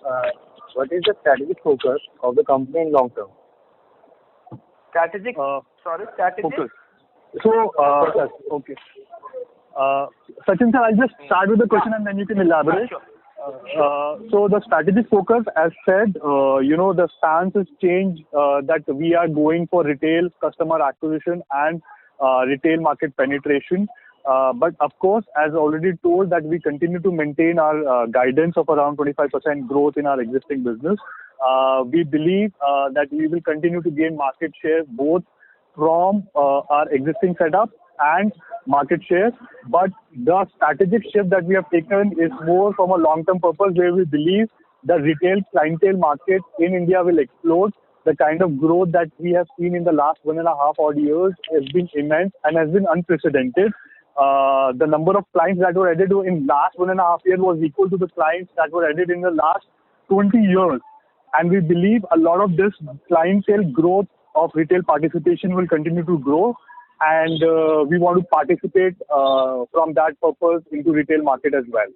what is the strategic focus of the company in long term? Strategic? Strategic? Focus. So, okay. Sachin sir, I'll just start with the question and then you can elaborate. Sure. So the strategic focus, as said, the stance has changed, that we are going for retail customer acquisition and retail market penetration. But of course, as already told, that we continue to maintain our guidance of around 25% growth in our existing business. We believe that we will continue to gain market share both from our existing setup and market share. But the strategic shift that we have taken is more from a long-term purpose, where we believe the retail clientele market in India will explode. The kind of growth that we have seen in the last 1.5 odd years has been immense and has been unprecedented. The number of clients that were added in last 1.5 years was equal to the clients that were added in the last 20 years. And we believe a lot of this clientele growth of retail participation will continue to grow. And we want to participate from that purpose into retail market as well.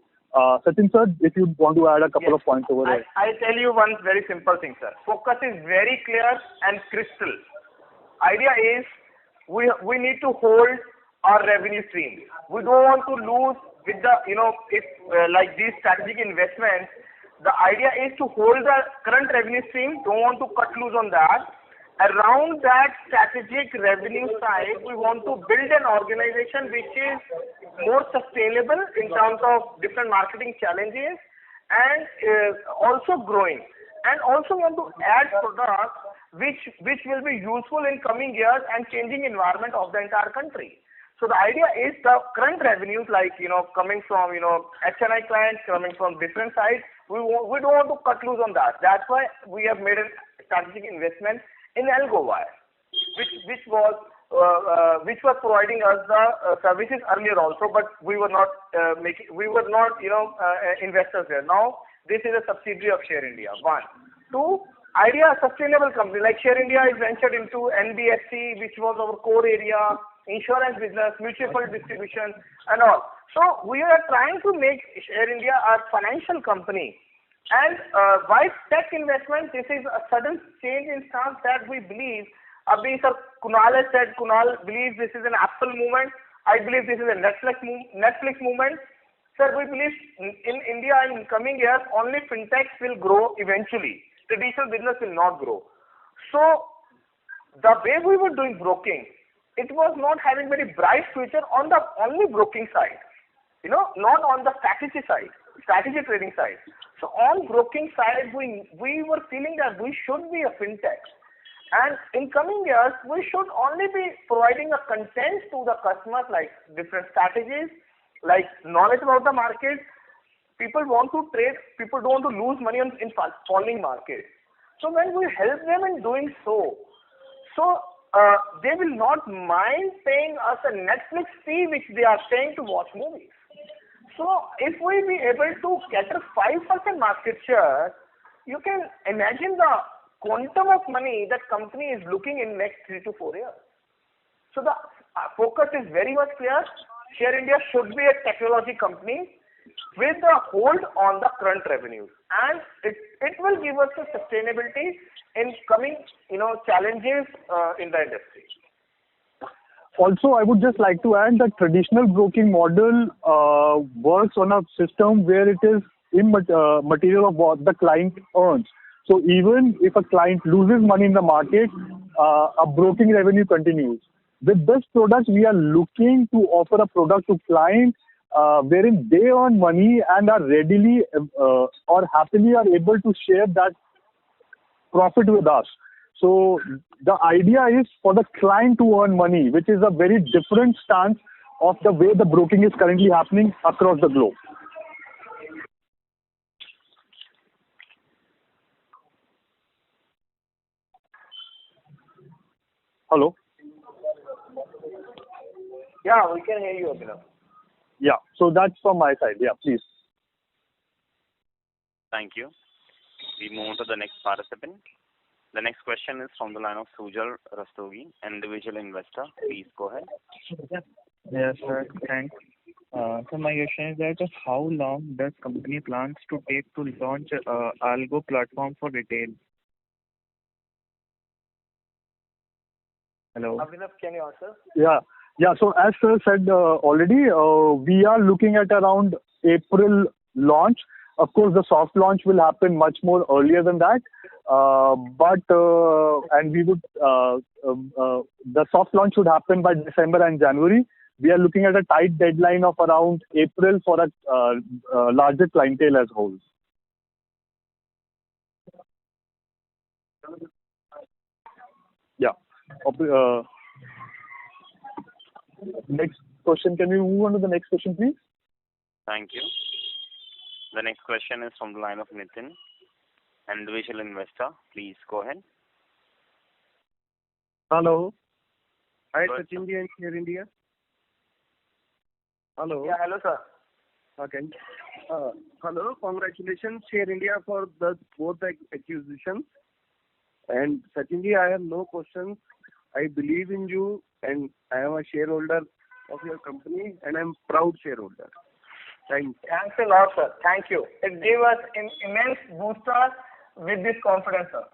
Sachin sir, if you want to add a couple of points over there. I'll tell you one very simple thing, sir. Focus is very clear and crystal. Idea is we need to hold our revenue stream. We don't want to lose with the, if like these strategic investments, the idea is to hold the current revenue stream, don't want to cut loose on that. Around that strategic revenue side, we want to build an organization which is more sustainable in terms of different marketing challenges and also growing. And also want to add products which will be useful in coming years and changing environment of the entire country. So the idea is the current revenues, like coming from HNI clients, coming from different sides, we don't want to cut loose on that. That's why we have made a strategic investment in AlgoWire. which was providing us the services earlier also, but we were not investors there. Now this is a subsidiary of Share India. One, two. Idea, a sustainable company like Share India is ventured into NBFC, which was our core area, insurance business, mutual fund distribution, and all. So we are trying to make Share India a financial company. And by tech investment, this is a sudden change in stance that we believe. Abhi sir, Kunal has said, Kunal believes this is an Apple movement. I believe this is a Netflix movement. Sir, we believe in India in coming years, only fintechs will grow eventually. Traditional business will not grow. So the way we were doing broking, it was not having very bright future on the only broking side, not on the strategy trading side. So on broking side, we were feeling that we should be a fintech, and in coming years we should only be providing a content to the customers, like different strategies, like knowledge about the market. People want to trade. People don't want to lose money in falling market. So when we help them in doing so they will not mind paying us a Netflix fee which they are paying to watch movies. So if we be able to cater 5% market share, you can imagine the quantum of money that company is looking in next 3 to 4 years. So the focus is very much clear. Share India should be a technology company with a hold on the current revenues, and it will give us a sustainability in coming challenges in the industry. Also, I would just like to add that traditional broking model works on a system where it is immaterial of what the client earns. So even if a client loses money in the market, a broking revenue continues. With this product, we are looking to offer a product to clients wherein they earn money and are readily or happily are able to share that profit with us. So the idea is for the client to earn money, which is a very different stance of the way the broking is currently happening across the globe. Hello? Yeah, we can hear you, Abhinav. Yeah, so that's from my side. Yeah, please. Thank you. We move to the next participant. The next question is from the line of Sujal Rastogi, individual investor. Please go ahead. Yes, sir. Thanks. So my question is that how long does company plans to take to launch algo platform for retail? Hello. Abhinav, can you answer? Yeah. So as sir said already, we are looking at around April launch. Of course, the soft launch will happen much more earlier than that. And we would the soft launch should happen by December and January. We are looking at a tight deadline of around April for a larger clientele as whole. Yeah. Next question. Can we move on to the next question, please? Thank you. The next question is from the line of Nitin, individual investor. Please go ahead. Hello. Hi, Sachin ji and Share India. Hello. Yeah, hello, sir. Okay. Hello. Congratulations, Share India, for both the acquisitions. And Sachin ji, I have no questions. I believe in you, and I am a shareholder of your company, and I'm proud shareholder. Thanks. Thanks a lot, sir. Thank you. It gave us immense booster with this confidence, sir.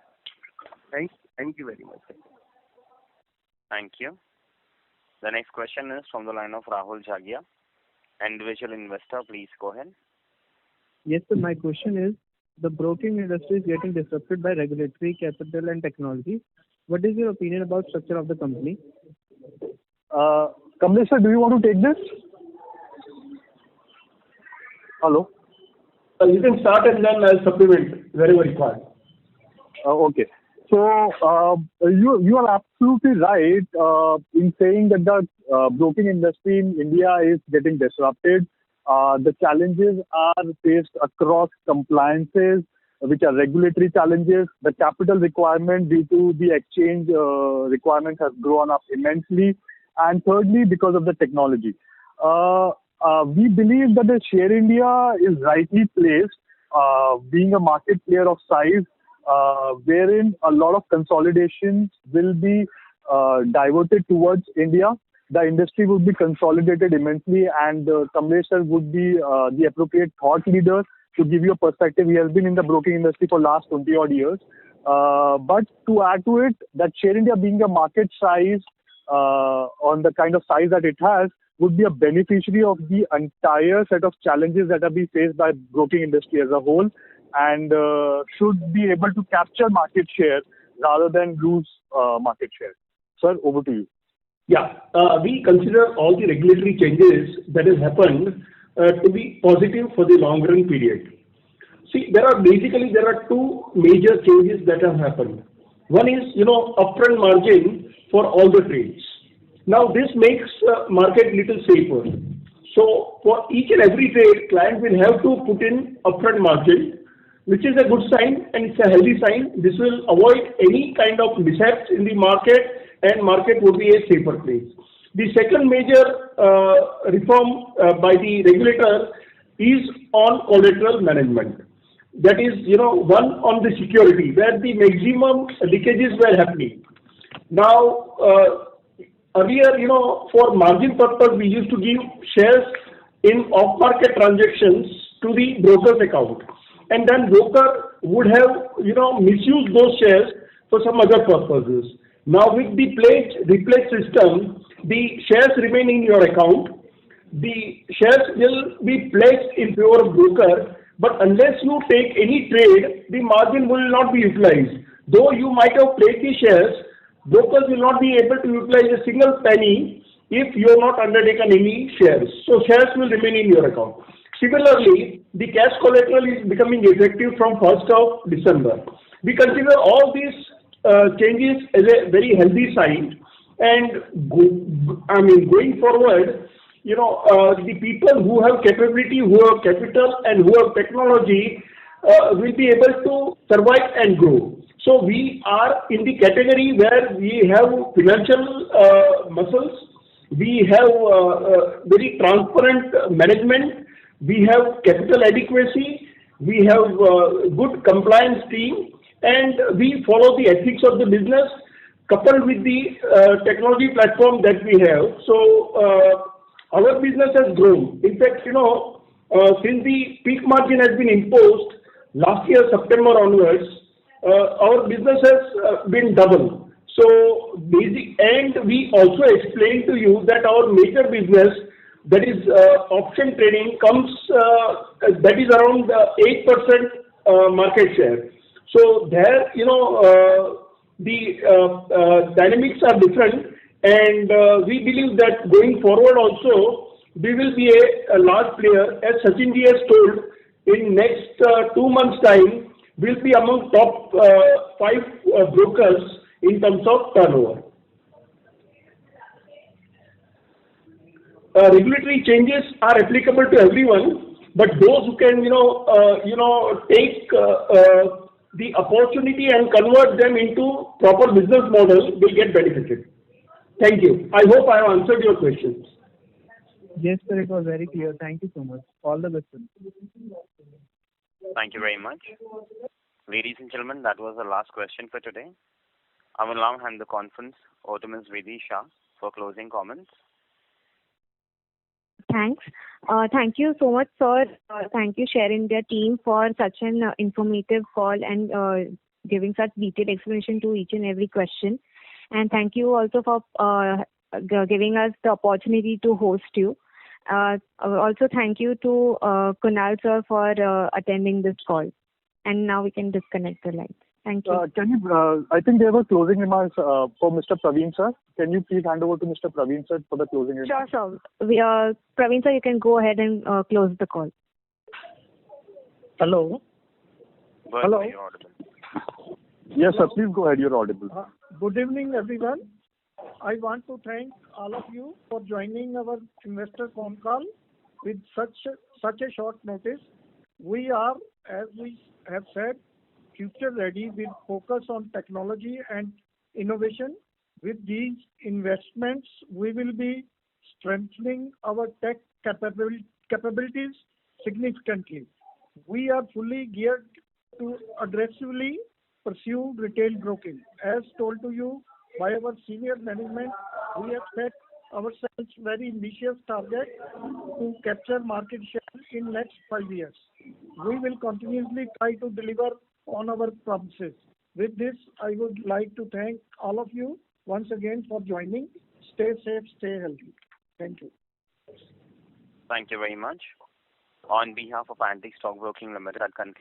Thank you very much. Thank you. The next question is from the line of Rahul Jagia, individual investor. Please go ahead. Yes, sir. My question is, the broking industry is getting disrupted by regulatory, capital, and technology. What is your opinion about structure of the company? Kamlesh sir, do you want to take this? Hello? You can start and then I'll supplement wherever required. Okay. So you are absolutely right in saying that the broking industry in India is getting disrupted. The challenges are faced across compliances, which are regulatory challenges. The capital requirement due to the exchange requirements has grown up immensely. And thirdly, because of the technology. We believe that the Share India is rightly placed, being a market player of size, wherein a lot of consolidations will be diverted towards India. The industry would be consolidated immensely, and Kamlesh sir would be the appropriate thought leader to give you a perspective. He has been in the broking industry for last 20 odd years. But to add to it, that Share India being a market size, on the kind of size that it has, would be a beneficiary of the entire set of challenges that are being faced by broking industry as a whole, and should be able to capture market share rather than lose market share. Sir, over to you. Yeah, we consider all the regulatory changes that has happened to be positive for the long run period. See, there are two major changes that have happened. One is, upfront margin for all the trades. Now, this makes market little safer. So, for each and every trade, client will have to put in upfront margin, which is a good sign and it's a healthy sign. This will avoid any kind of mishaps in the market, and market would be a safer place. The second major reform by the regulator is on collateral management. That is, one on the security, where the maximum leakages were happening. Now, earlier, for margin purpose, we used to give shares in off-market transactions to the broker's account. And then broker would have, misused those shares for some other purposes. Now, with the replace system, the shares remain in your account. The shares will be placed in favor of broker, but unless you take any trade, the margin will not be utilized. Though you might have placed the shares, brokers will not be able to utilize a single penny if you have not undertaken any shares. So shares will remain in your account. Similarly, the cash collateral is becoming effective from 1st of December. We consider all these changes as a very healthy sign, and going forward, the people who have capability, who have capital, and who have technology will be able to survive and grow. So we are in the category where we have financial muscles, we have very transparent management, we have capital adequacy, we have good compliance team, and we follow the ethics of the business coupled with the technology platform that we have. So our business has grown. In fact, since the peak margin has been imposed last year, September onwards, our business has been double. So, and we also explained to you that our major business, that is option trading, comes, that is around 8% market share. So, there, the dynamics are different, and we believe that going forward also, we will be a large player. As Sachin ji has told, in next 2 months' time, we'll be among top 5 brokers in terms of turnover. Regulatory changes are applicable to everyone, but those who can, take the opportunity and convert them into proper business model will get benefited. Thank you. I hope I have answered your questions. Yes, sir, it was very clear. Thank you so much. All the best, sir. Thank you very much. Ladies and gentlemen, that was the last question for today. I will now hand the conference over to Ms. Vidhi Shah for closing comments. Thanks. Thank you so much, sir. Thank you, Share India team, for such an informative call and giving such detailed explanation to each and every question. And thank you also for giving us the opportunity to host you. Also, thank you to Kunal sir for attending this call. And now we can disconnect the lines. Thank you. I think there were closing remarks for Mr. Praveen sir. Can you please hand over to Mr. Praveen sir for the closing remarks? Sure. Praveen sir, you can go ahead and close the call. Hello. Hello. You're audible. Yes, sir. Please go ahead. You're audible. Good evening, everyone. I want to thank all of you for joining our investor phone call with such a short notice. We are, as we have said, future ready with focus on technology and innovation. With these investments, we will be strengthening our tech capabilities significantly. We are fully geared to aggressively pursue retail broking. As told to you by our senior management, we have set ourselves very ambitious target to capture market share in next 5 years. We will continuously try to deliver on our promises. With this, I would like to thank all of you once again for joining. Stay safe, stay healthy. Thank you. Thank you very much. On behalf of Antique Stock Broking Limited, that concludes